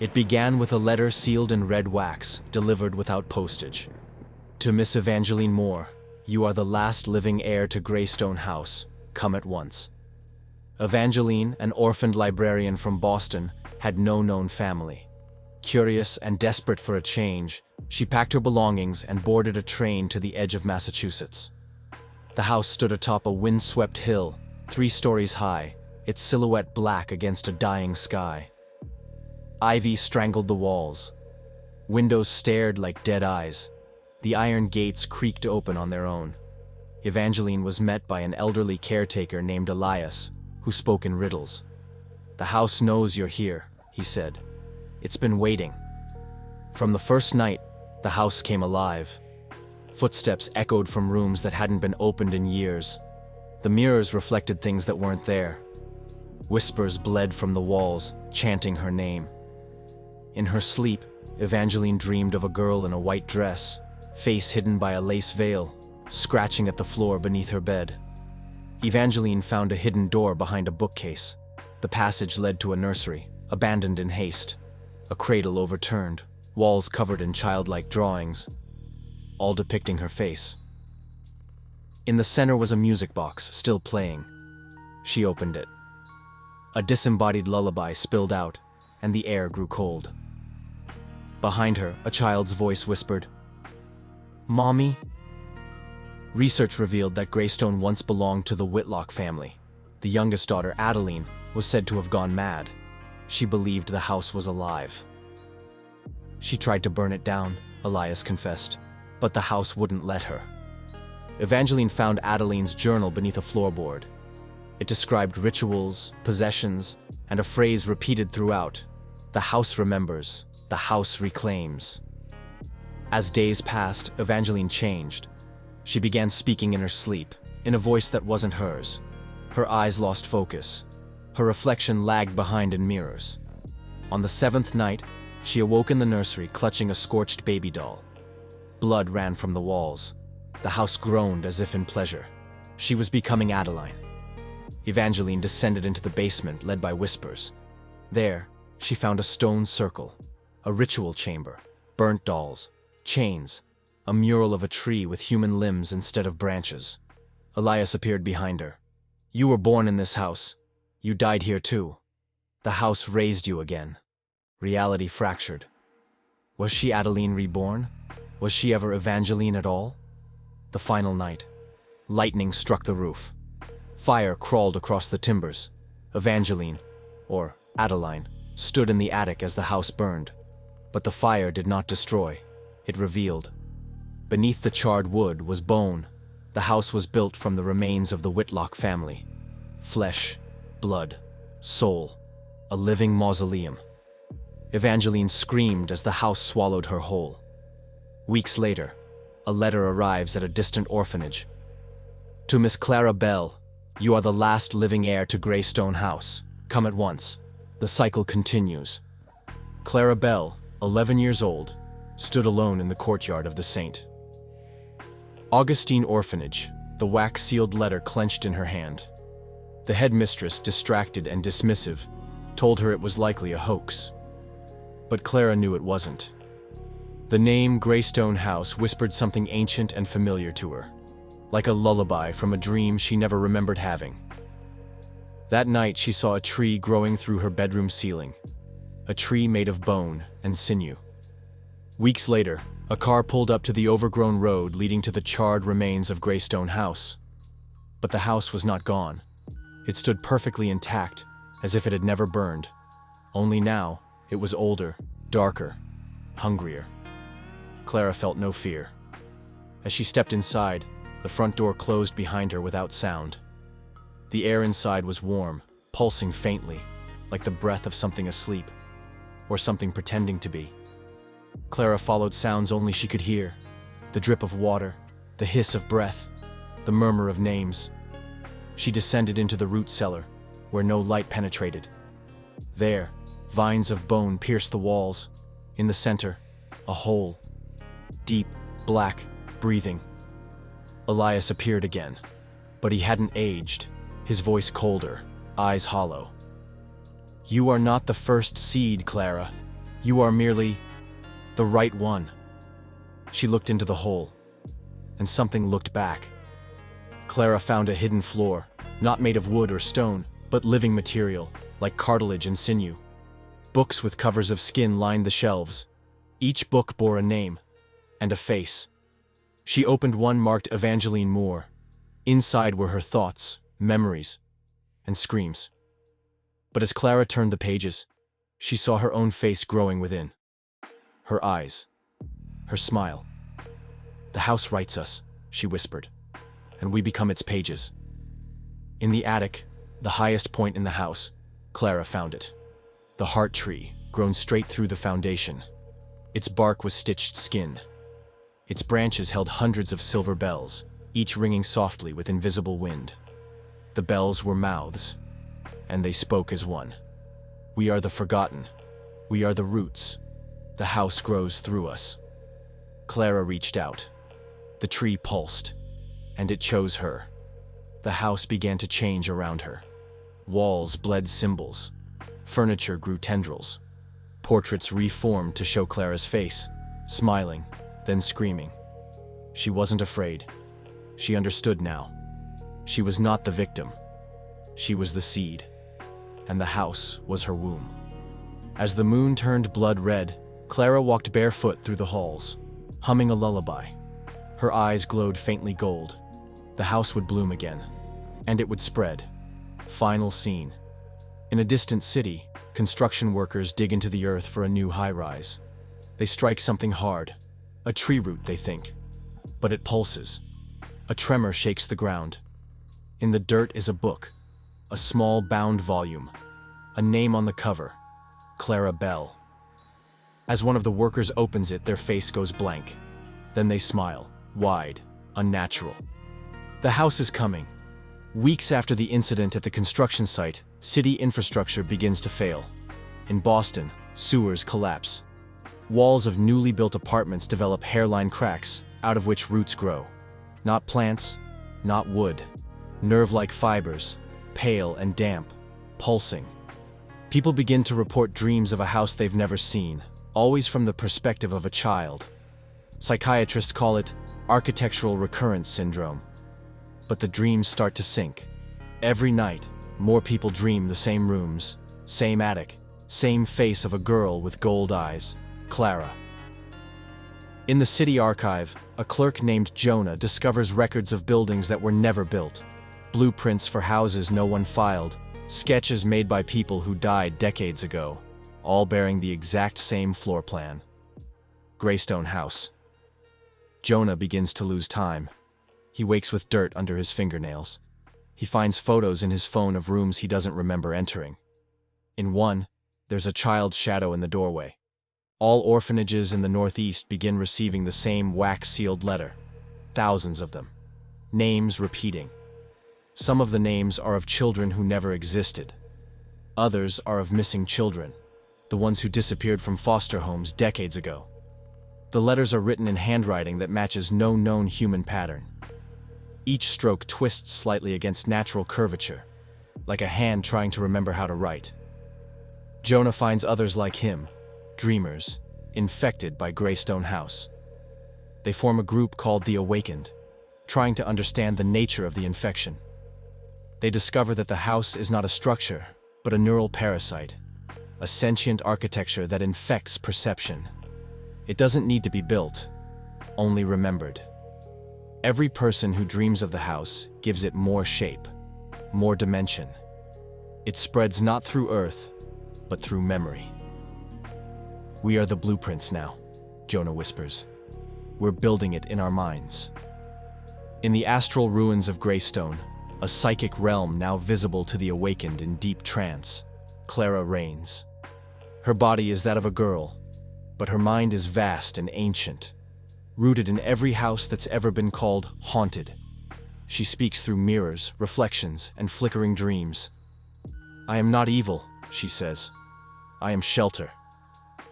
It began with a letter sealed in red wax, delivered without postage. To Miss Evangeline Moore, you are the last living heir to Greystone House. Come at once. Evangeline, an orphaned librarian from Boston, had no known family. Curious and desperate for a change, she packed her belongings and boarded a train to the edge of Massachusetts. The house stood atop a wind-swept hill, 3 stories high, its silhouette black against a dying sky. Ivy strangled the walls. Windows stared like dead eyes. The iron gates creaked open on their own. Evangeline was met by an elderly caretaker named Elias, who spoke in riddles. "The house knows you're here," he said. "It's been waiting." From the first night, the house came alive. Footsteps echoed from rooms that hadn't been opened in years. The mirrors reflected things that weren't there. Whispers bled from the walls, chanting her name. In her sleep, Evangeline dreamed of a girl in a white dress, face hidden by a lace veil, scratching at the floor beneath her bed. Evangeline found a hidden door behind a bookcase. The passage led to a nursery, abandoned in haste. A cradle overturned, walls covered in childlike drawings, all depicting her face. In the center was a music box, still playing. She opened it. A disembodied lullaby spilled out, and the air grew cold. Behind her, a child's voice whispered, "Mommy?" Research revealed that Greystone once belonged to the Whitlock family. The youngest daughter, Adeline, was said to have gone mad. She believed the house was alive. She tried to burn it down, Elias confessed, but the house wouldn't let her. Evangeline found Adeline's journal beneath a floorboard. It described rituals, possessions, and a phrase repeated throughout: "The house remembers, the house reclaims." As days passed, Evangeline changed. She began speaking in her sleep, in a voice that wasn't hers. Her eyes lost focus. Her reflection lagged behind in mirrors. On the 7th night, she awoke in the nursery clutching a scorched baby doll. Blood ran from the walls. The house groaned as if in pleasure. She was becoming Adeline. Evangeline descended into the basement, led by whispers. There, she found a stone circle, a ritual chamber, burnt dolls, chains, a mural of a tree with human limbs instead of branches. Elias appeared behind her. "You were born in this house. You died here too. The house raised you again." Reality fractured. Was she Adeline reborn? Was she ever Evangeline at all? The final night. Lightning struck the roof. Fire crawled across the timbers. Evangeline, or Adeline, stood in the attic as the house burned. But the fire did not destroy. It revealed. Beneath the charred wood was bone. The house was built from the remains of the Whitlock family. Flesh, blood, soul, a living mausoleum. Evangeline screamed as the house swallowed her whole. Weeks later, a letter arrives at a distant orphanage. "To Miss Clara Bell, you are the last living heir to Greystone House. Come at once." The cycle continues. Clara Bell, 11 years old, stood alone in the courtyard of the Saint Augustine Orphanage, the wax-sealed letter clenched in her hand. The headmistress, distracted and dismissive, told her it was likely a hoax. But Clara knew it wasn't. The name Greystone House whispered something ancient and familiar to her, like a lullaby from a dream she never remembered having. That night she saw a tree growing through her bedroom ceiling, a tree made of bone and sinew. Weeks later, a car pulled up to the overgrown road leading to the charred remains of Greystone House. But the house was not gone. It stood perfectly intact, as if it had never burned. Only now, it was older, darker, hungrier. Clara felt no fear. As she stepped inside, the front door closed behind her without sound. The air inside was warm, pulsing faintly, like the breath of something asleep, or something pretending to be. Clara followed sounds only she could hear: the drip of water, the hiss of breath, the murmur of names. She descended into the root cellar, where no light penetrated. There, vines of bone pierced the walls. In the center, a hole. Deep, black, breathing. Elias appeared again, but he hadn't aged, his voice colder, eyes hollow. "You are not the first seed, Clara. You are merely the right one." She looked into the hole, and something looked back. Clara found a hidden floor, not made of wood or stone, but living material, like cartilage and sinew. Books with covers of skin lined the shelves. Each book bore a name and a face. She opened one marked Evangeline Moore. Inside were her thoughts, memories, and screams. But as Clara turned the pages, she saw her own face growing within. Her eyes, her smile. "The house writes us," she whispered, "and we become its pages." In the attic, the highest point in the house, Clara found it. The heart tree, grown straight through the foundation. Its bark was stitched skin. Its branches held hundreds of silver bells, each ringing softly with invisible wind. The bells were mouths, and they spoke as one. "We are the forgotten. We are the roots. The house grows through us." Clara reached out. The tree pulsed, and it chose her. The house began to change around her. Walls bled symbols. Furniture grew tendrils. Portraits reformed to show Clara's face, smiling, then screaming. She wasn't afraid. She understood now. She was not the victim. She was the seed, and the house was her womb. As the moon turned blood red, Clara walked barefoot through the halls, humming a lullaby. Her eyes glowed faintly gold. The house would bloom again, and it would spread. Final scene. In a distant city, construction workers dig into the earth for a new high-rise. They strike something hard. A tree root, they think. But it pulses. A tremor shakes the ground. In the dirt is a book. A small bound volume. A name on the cover. Clara Bell. As one of the workers opens it, their face goes blank. Then they smile, wide, unnatural. The house is coming. Weeks after the incident at the construction site, city infrastructure begins to fail. In Boston, sewers collapse. Walls of newly built apartments develop hairline cracks, out of which roots grow. Not plants, not wood. Nerve-like fibers, pale and damp, pulsing. People begin to report dreams of a house they've never seen, always from the perspective of a child. Psychiatrists call it architectural recurrence syndrome. But the dreams start to sink. Every night, more people dream the same rooms, same attic, same face of a girl with gold eyes, Clara. In the city archive, a clerk named Jonah discovers records of buildings that were never built, blueprints for houses no one filed, sketches made by people who died decades ago, all bearing the exact same floor plan. Greystone House. Jonah begins to lose time. He wakes with dirt under his fingernails. He finds photos in his phone of rooms he doesn't remember entering. In one, there's a child's shadow in the doorway. All orphanages in the Northeast begin receiving the same wax-sealed letter. Thousands of them. Names repeating. Some of the names are of children who never existed. Others are of missing children, the ones who disappeared from foster homes decades ago. The letters are written in handwriting that matches no known human pattern. Each stroke twists slightly against natural curvature, like a hand trying to remember how to write. Jonah finds others like him, dreamers, infected by Greystone House. They form a group called the Awakened, trying to understand the nature of the infection. They discover that the house is not a structure, but a neural parasite, a sentient architecture that infects perception. It doesn't need to be built, only remembered. Every person who dreams of the house gives it more shape, more dimension. It spreads not through earth, but through memory. "We are the blueprints now," Jonah whispers. "We're building it in our minds." In the astral ruins of Greystone, a psychic realm now visible to the awakened in deep trance, Clara reigns. Her body is that of a girl, but her mind is vast and ancient, rooted in every house that's ever been called haunted. She speaks through mirrors, reflections, and flickering dreams. "I am not evil," she says. "I am shelter.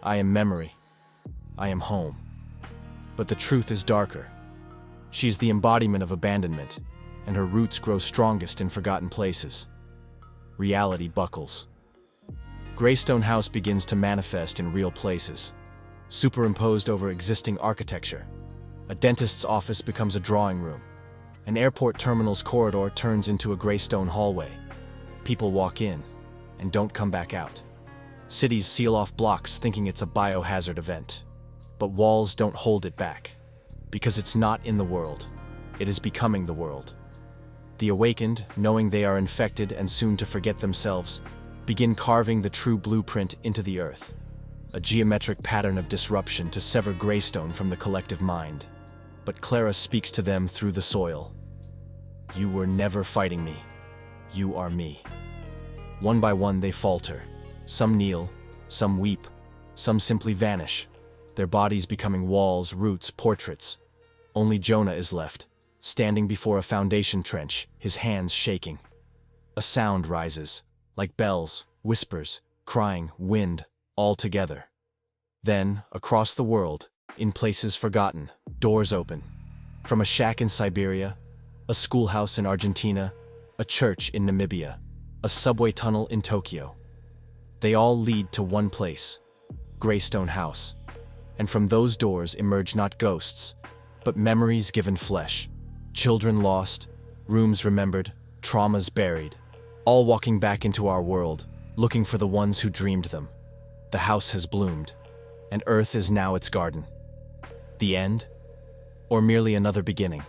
I am memory. I am home." But the truth is darker. She is the embodiment of abandonment, and her roots grow strongest in forgotten places. Reality buckles. Greystone House begins to manifest in real places, superimposed over existing architecture. A dentist's office becomes a drawing room. An airport terminal's corridor turns into a Greystone hallway. People walk in and don't come back out. Cities seal off blocks thinking it's a biohazard event. But walls don't hold it back, because it's not in the world. It is becoming the world. The awakened, knowing they are infected and soon to forget themselves, begin carving the true blueprint into the earth, a geometric pattern of disruption to sever Greystone from the collective mind. But Clara speaks to them through the soil. You were never fighting me. You are me. One by one they falter. Some kneel, some weep, some simply vanish, their bodies becoming walls, roots, portraits. Only Jonah is left, standing before a foundation trench, his hands shaking. A sound rises, like bells, whispers, crying, wind, all together. Then, across the world, in places forgotten, doors open. From a shack in Siberia, a schoolhouse in Argentina, a church in Namibia, a subway tunnel in Tokyo. They all lead to one place, Greystone House. And from those doors emerge not ghosts, but memories given flesh. Children lost, rooms remembered, traumas buried, all walking back into our world, looking for the ones who dreamed them. The house has bloomed, and Earth is now its garden. The end? Or merely another beginning?